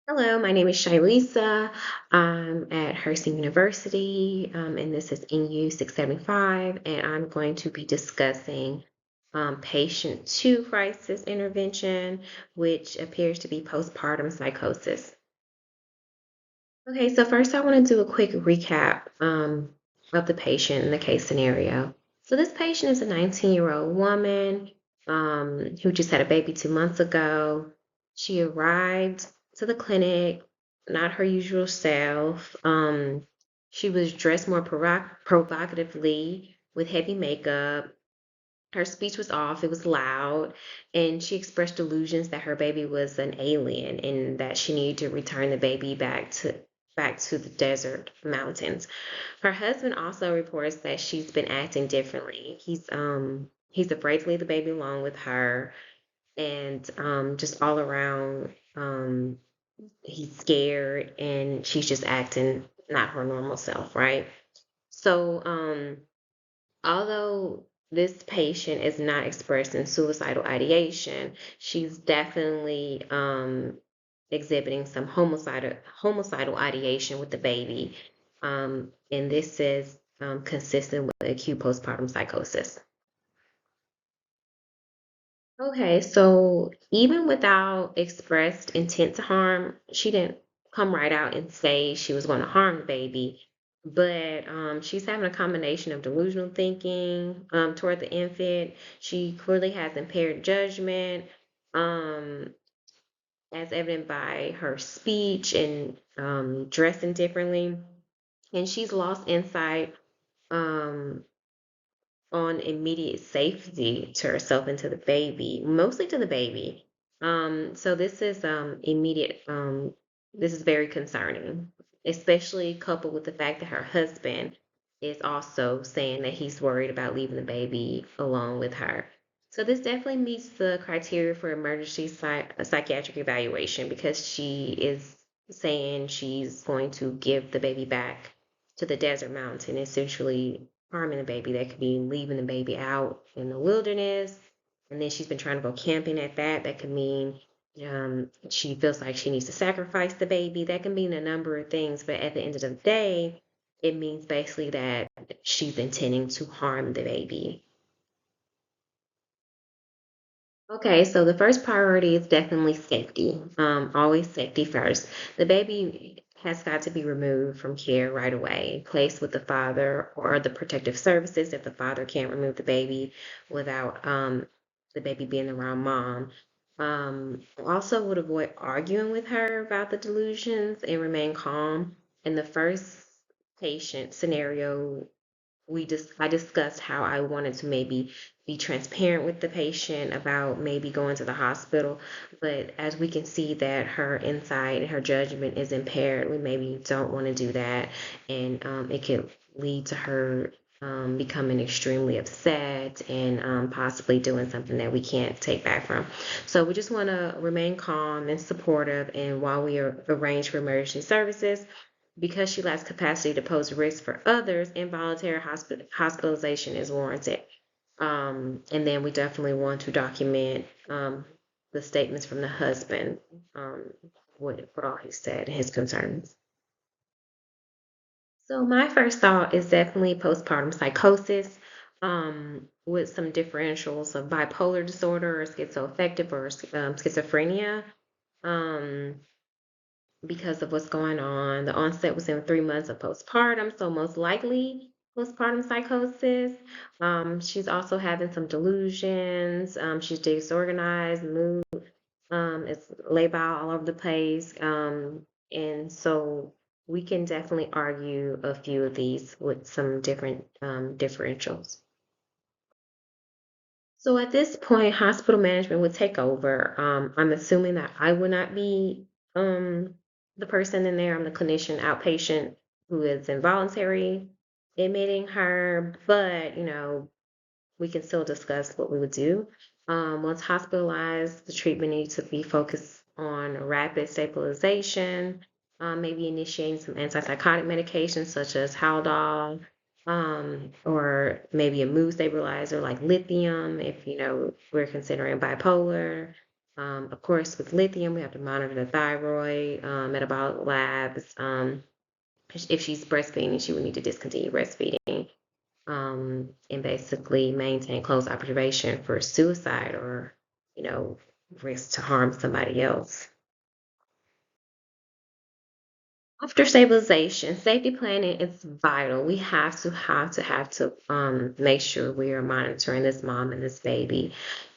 Hello, my name is Shailisa. I'm at Herzing University, and this is NU675, and I'm going to be discussing patient two crisis intervention, which appears to be postpartum psychosis. Okay, so first I want to do a quick recap of the patient and the case scenario. So this patient is a 19-year-old woman who just had a baby 2 months ago. She arrived to the clinic, not her usual self. She was dressed more provocatively with heavy makeup. Her speech was off, it was loud, and she expressed delusions that her baby was an alien and that she needed to return the baby back to the desert mountains. Her husband also reports that she's been acting differently. He's afraid to leave the baby alone with her, and just all around he's scared, and she's just acting not her normal self, right? So although this patient is not expressing suicidal ideation, she's definitely exhibiting some homicidal ideation with the baby, and this is consistent with acute postpartum psychosis. Okay, so even without expressed intent to harm, she didn't come right out and say she was going to harm the baby. But she's having a combination of delusional thinking toward the infant. She clearly has impaired judgment, um, as evident by her speech and dressing differently. And she's lost insight um, on immediate safety to herself and to the baby, mostly to the baby. So this is very concerning, especially coupled with the fact that her husband is also saying that he's worried about leaving the baby alone with her. So this definitely meets the criteria for emergency psychiatric evaluation because she is saying she's going to give the baby back to the desert mountain, essentially harming the baby. That could be leaving the baby out in the wilderness. And then she's been trying to go camping at that. That could mean she feels like she needs to sacrifice the baby. That can mean a number of things. But at the end of the day, it means basically that she's intending to harm the baby. Okay, so the first priority is definitely safety. Always safety first. The baby has got to be removed from care right away, placed with the father or the protective services if the father can't remove the baby without the baby being around mom. Also would avoid arguing with her about the delusions and remain calm. In the first patient scenario, I discussed how I wanted to maybe be transparent with the patient about maybe going to the hospital, but as we can see that her insight and her judgment is impaired, we maybe don't want to do that, and it could lead to her becoming extremely upset and possibly doing something that we can't take back from. So we just want to remain calm and supportive, and while we arrange for emergency services, because she lacks capacity to pose risk for others, involuntary hospitalization is warranted. And then we definitely want to document the statements from the husband, um, what all he said, his concerns. So my first thought is definitely postpartum psychosis, with some differentials of bipolar disorder or schizoaffective or schizophrenia. Um, because of what's going on. The onset was in 3 months of postpartum, so most likely postpartum psychosis. She's also having some delusions. She's disorganized, mood is labile all over the place. And so we can definitely argue a few of these with some different differentials. So at this point, hospital management would take over. I'm assuming that I would not be the person in there. I'm the clinician outpatient who is involuntary admitting her, but we can still discuss what we would do. Once hospitalized, the treatment needs to be focused on rapid stabilization, maybe initiating some antipsychotic medications such as Haldol, or maybe a mood stabilizer like lithium if we're considering bipolar. Of course, with lithium, we have to monitor the thyroid, metabolic labs. If she's breastfeeding, she would need to discontinue breastfeeding, and basically maintain close observation for suicide or, you know, risk to harm somebody else. After stabilization, safety planning is vital. We have to make sure we are monitoring this mom and this baby.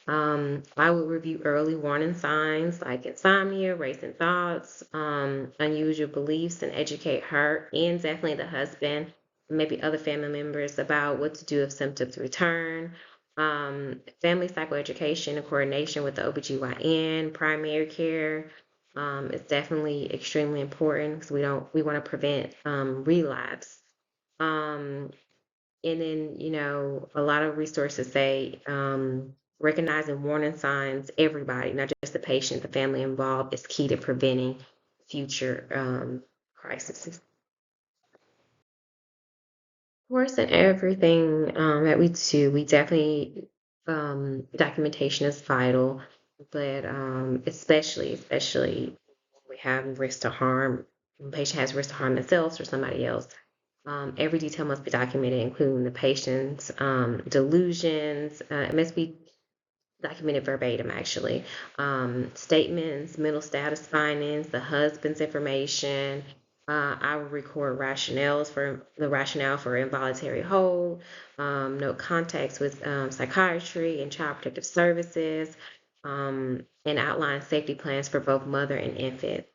I would review early warning signs like insomnia, racing thoughts, unusual beliefs, and educate her and definitely the husband, maybe other family members about what to do if symptoms return. Family psychoeducation and coordination with the OBGYN, primary care, is definitely extremely important because we want to prevent relapse. Um, and then, a lot of resources say recognizing warning signs, everybody, not just the patient, the family involved, is key to preventing future crises. Course, and everything that we do, we definitely documentation is vital, but especially when we have risk to harm, when the patient has risk to harm themselves or somebody else. Every detail must be documented, including the patient's delusions. It must be documented verbatim actually. Statements, mental status findings, the husband's information. I will record rationales for the rationale for involuntary hold, note contacts with psychiatry and child protective services, and outline safety plans for both mother and infant.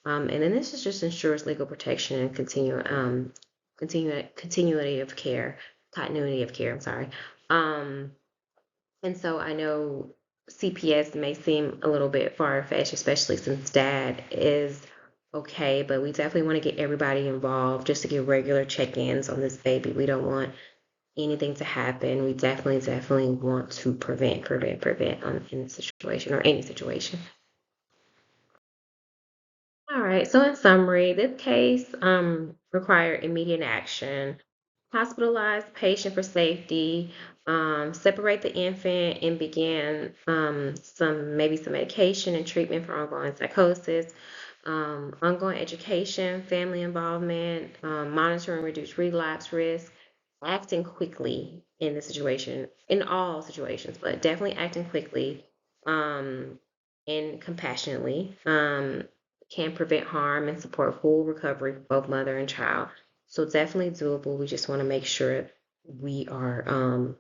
And then this is just ensures legal protection and continuity of care, continuity of care. I'm sorry. Um, and so I know CPS may seem a little bit far-fetched, especially since dad is okay, but we definitely want to get everybody involved just to get regular check-ins on this baby. We don't want anything to happen. We definitely want to prevent in this situation or any situation. All right, so in summary, this case required immediate action. Hospitalize the patient for safety, separate the infant, and begin some medication and treatment for ongoing psychosis, ongoing education, family involvement, monitor and reduce relapse risk, acting quickly in the situation, in all situations, but definitely acting quickly um, and compassionately can prevent harm and support full recovery for both mother and child. So definitely doable. We just want to make sure we are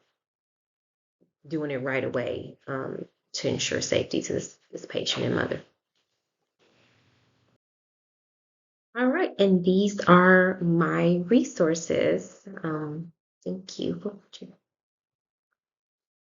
doing it right away to ensure safety to this patient and mother. All right, and these are my resources. Thank you for watching.